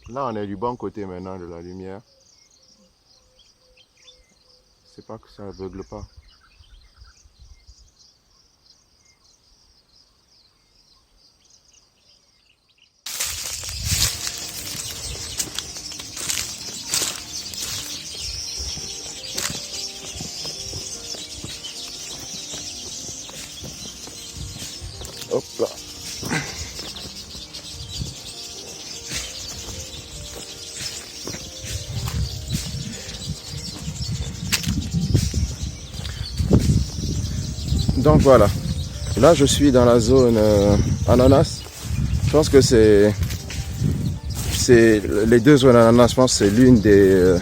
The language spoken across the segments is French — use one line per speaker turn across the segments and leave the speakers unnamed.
Là, on est du bon côté maintenant de la lumière. C'est pas que ça aveugle pas. Hop là. Donc voilà. Là, je suis dans la zone ananas. Je pense que c'est les deux zones ananas. Je pense que c'est l'une des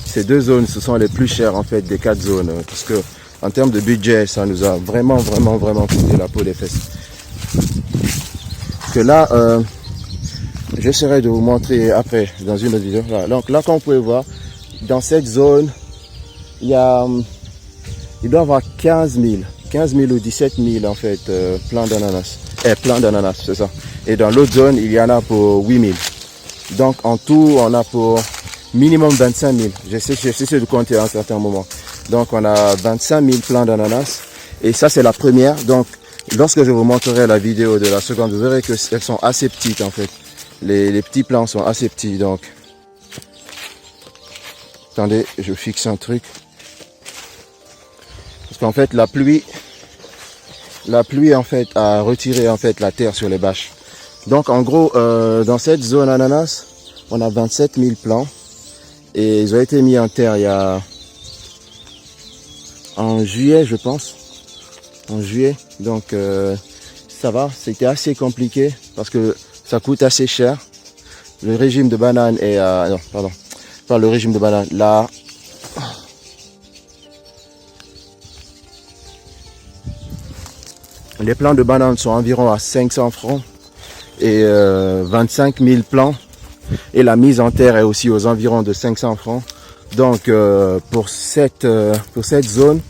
ces deux zones. Ce sont les plus chères en fait des 4 zones, parce que en termes de budget, ça nous a vraiment coûté la peau des fesses. Que là, j'essaierai de vous montrer après dans une autre vidéo. Là. Donc là, comme vous pouvez voir, dans cette zone, il y a, il doit y avoir 15 000 ou 17 000 en fait, plants d'ananas. Plants d'ananas, c'est ça. Et dans l'autre zone, il y en a pour 8 000. Donc en tout, on a pour minimum 25 000. J'essaie de compter à un certain moment. Donc on a 25 000 plants d'ananas. Et ça, c'est la première. Donc lorsque je vous montrerai la vidéo de la seconde, vous verrez qu'elles sont assez petites en fait. Les petits plants sont assez petits. Donc, attendez, je fixe un truc. Parce qu'en fait, la pluie en fait a retiré en fait la terre sur les bâches. Donc en gros, dans cette zone ananas, on a 27 000 plants. Et ils ont été mis en terre il y a en juillet, je pense. En juillet. Donc ça va, c'était assez compliqué parce que ça coûte assez cher. Le régime de banane est à... Non, pardon. Pas le régime de banane. Là... Les plants de banane sont environ à 500 francs. Et 25 000 plants. Et la mise en terre est aussi aux environs de 500 francs. Donc pour cette zone,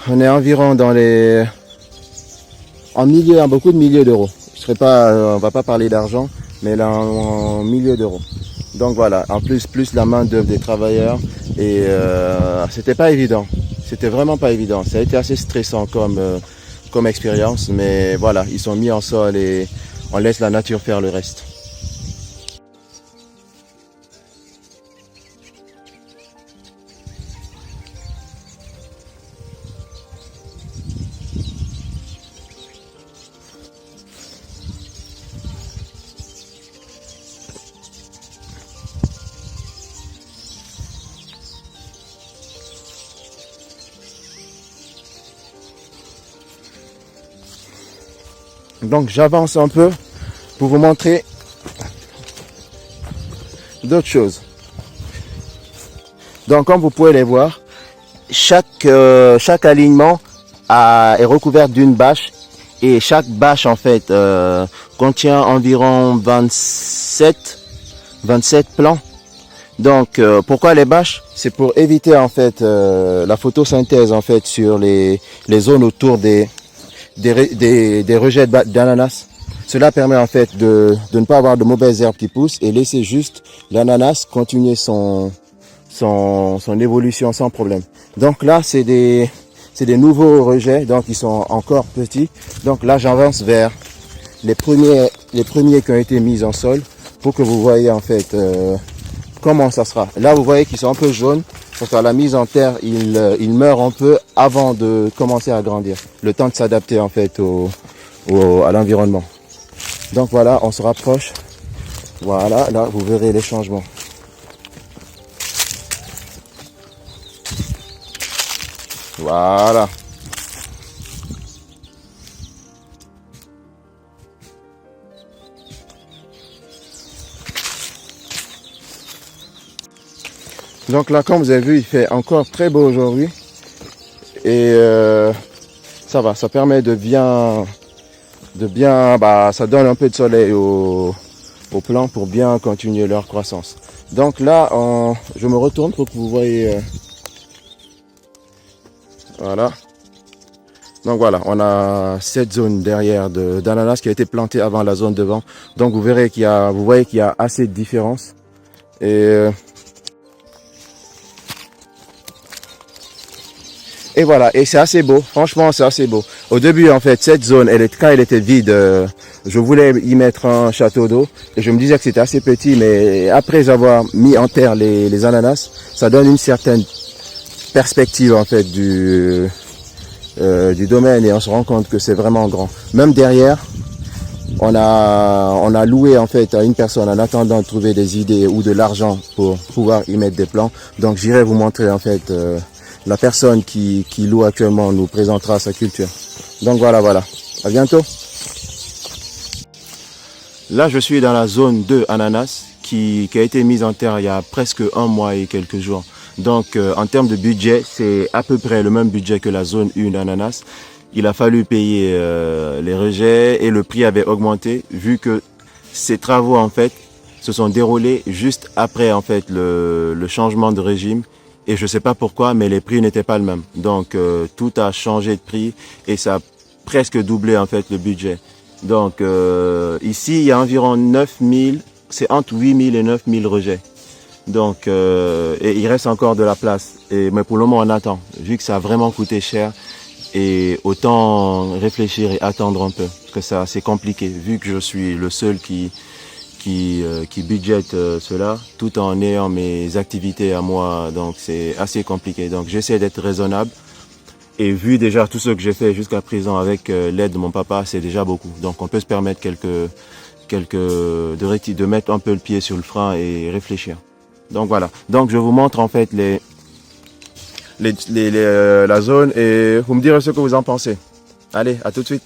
on est environ dans les... en beaucoup de milliers d'euros. On va pas parler d'argent, mais là en milliers d'euros. Donc voilà, en plus la main d'œuvre des travailleurs, et c'était pas évident. C'était vraiment pas évident. Ça a été assez stressant comme expérience, mais voilà, ils sont mis en sol et on laisse la nature faire le reste. Donc j'avance un peu pour vous montrer d'autres choses. Donc comme vous pouvez les voir, chaque alignement est recouvert d'une bâche, et chaque bâche en fait contient environ 27 plants. Donc pourquoi les bâches? C'est pour éviter en fait la photosynthèse en fait sur les zones autour des rejets d'ananas. Cela permet en fait de ne pas avoir de mauvaises herbes qui poussent et laisser juste l'ananas continuer son évolution sans problème. Donc là, c'est des nouveaux rejets, donc ils sont encore petits. Donc là, j'avance vers les premiers qui ont été mis en sol pour que vous voyez en fait comment ça sera. Là, vous voyez qu'ils sont un peu jaunes. Parce qu'à la mise en terre, il meurt un peu avant de commencer à grandir. Le temps de s'adapter en fait à l'environnement. Donc voilà, on se rapproche. Voilà, là vous verrez les changements. Voilà. Donc là, comme vous avez vu, il fait encore très beau aujourd'hui. Et ça va, ça permet de bien, ça donne un peu de soleil aux plants pour bien continuer leur croissance. Donc là, je me retourne pour que vous voyez. Voilà. Donc voilà, on a cette zone derrière d'ananas qui a été plantée avant la zone devant. Donc vous verrez vous voyez qu'il y a assez de différence. Et voilà, et c'est assez beau, franchement c'est assez beau. Au début en fait, cette zone, quand elle était vide, je voulais y mettre un château d'eau. Et je me disais que c'était assez petit, mais après avoir mis en terre les ananas, ça donne une certaine perspective en fait du domaine et on se rend compte que c'est vraiment grand. Même derrière, on a loué en fait à une personne en attendant de trouver des idées ou de l'argent pour pouvoir y mettre des plans. Donc j'irai vous montrer en fait la personne qui loue actuellement nous présentera sa culture. Donc voilà, à bientôt. Là je suis dans la zone 2 ananas qui a été mise en terre il y a presque un mois et quelques jours. Donc en termes de budget, c'est à peu près le même budget que la zone 1 ananas. Il a fallu payer les rejets et le prix avait augmenté vu que ces travaux en fait se sont déroulés juste après en fait le changement de régime. Et je ne sais pas pourquoi, mais les prix n'étaient pas le même. Donc tout a changé de prix et ça a presque doublé en fait le budget. Donc ici, il y a environ 9000, c'est entre 8000 et 9000 rejets. Donc et il reste encore de la place. Mais pour le moment, on attend. Vu que ça a vraiment coûté cher, et autant réfléchir et attendre un peu. Parce que ça, c'est compliqué. Vu que je suis le seul qui budgète cela, tout en ayant mes activités à moi, donc c'est assez compliqué. Donc j'essaie d'être raisonnable et vu déjà tout ce que j'ai fait jusqu'à présent avec l'aide de mon papa, c'est déjà beaucoup. Donc on peut se permettre de mettre un peu le pied sur le frein et réfléchir. Donc voilà. Donc je vous montre en fait la zone et vous me direz ce que vous en pensez. Allez, à tout de suite.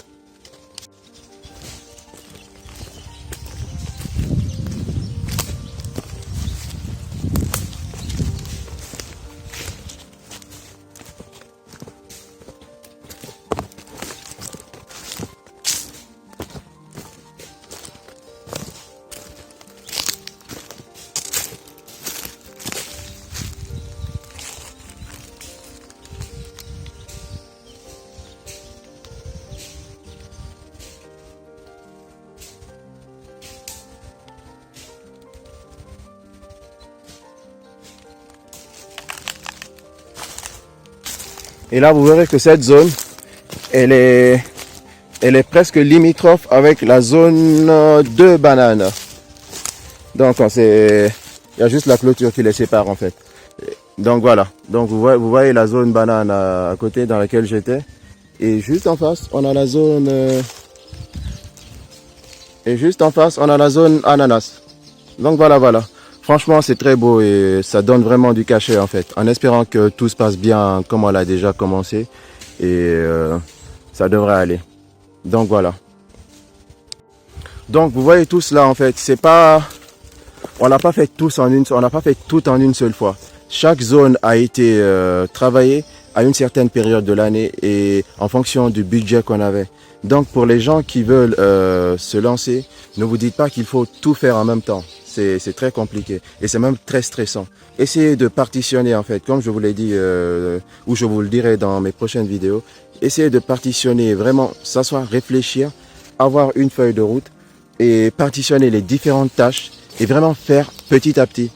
Et là, vous verrez que cette zone, elle est presque limitrophe avec la zone de bananes. Donc, il y a juste la clôture qui les sépare en fait. Donc voilà. Donc vous voyez la zone banane à côté dans laquelle j'étais. Et juste en face, on a la zone. Et juste en face, on a la zone ananas. Donc voilà. Franchement, c'est très beau et ça donne vraiment du cachet en fait. En espérant que tout se passe bien comme on l'a déjà commencé. Et ça devrait aller. Donc voilà. Donc vous voyez tout cela en fait. On n'a pas fait tout en une seule fois. Chaque zone a été travaillée à une certaine période de l'année et en fonction du budget qu'on avait. Donc pour les gens qui veulent se lancer, ne vous dites pas qu'il faut tout faire en même temps. C'est très compliqué et c'est même très stressant. Essayez de partitionner en fait, comme je vous l'ai dit ou je vous le dirai dans mes prochaines vidéos. Essayez de partitionner, vraiment s'asseoir, réfléchir, avoir une feuille de route et partitionner les différentes tâches et vraiment faire petit à petit.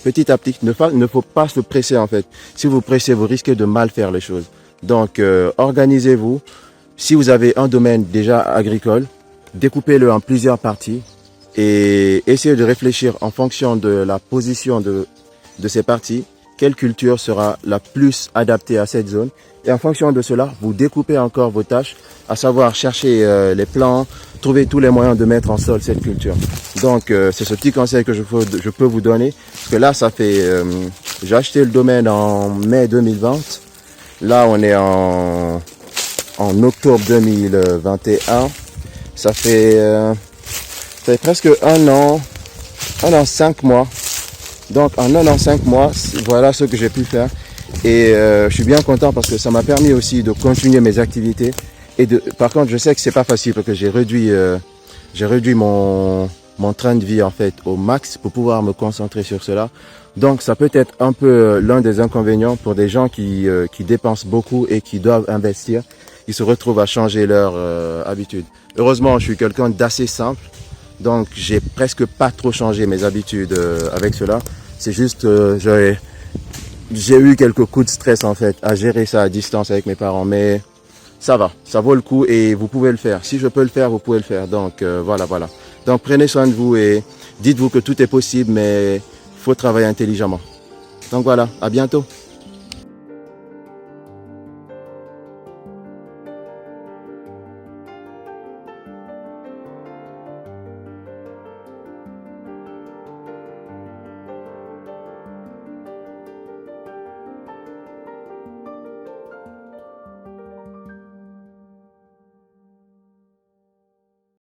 Petit à petit, il ne faut pas se presser en fait. Si vous pressez, vous risquez de mal faire les choses. Donc organisez-vous. Si vous avez un domaine déjà agricole, découpez-le en plusieurs parties et essayez de réfléchir en fonction de la position de ces parties, quelle culture sera la plus adaptée à cette zone. Et en fonction de cela, vous découpez encore vos tâches, à savoir chercher les plants, trouver tous les moyens de mettre en sol cette culture. Donc c'est ce petit conseil que je peux vous donner. Parce que là, j'ai acheté le domaine en mai 2020. Là, on est en octobre 2021. Ça fait presque un an 5 mois. Donc en un an 5 mois, voilà ce que j'ai pu faire. Et je suis bien content parce que ça m'a permis aussi de continuer mes activités. Par contre, je sais que c'est pas facile parce que j'ai réduit mon train de vie en fait au max pour pouvoir me concentrer sur cela. Donc ça peut être un peu l'un des inconvénients pour des gens qui dépensent beaucoup et qui doivent investir. qui se retrouvent à changer leur habitude. Heureusement, je suis quelqu'un d'assez simple, donc j'ai presque pas trop changé mes habitudes avec cela. C'est juste j'ai eu quelques coups de stress en fait à gérer ça à distance avec mes parents, mais ça va, ça vaut le coup et vous pouvez le faire. Si je peux le faire, vous pouvez le faire. Donc voilà. Donc prenez soin de vous et dites-vous que tout est possible, mais il faut travailler intelligemment. Donc voilà, à bientôt.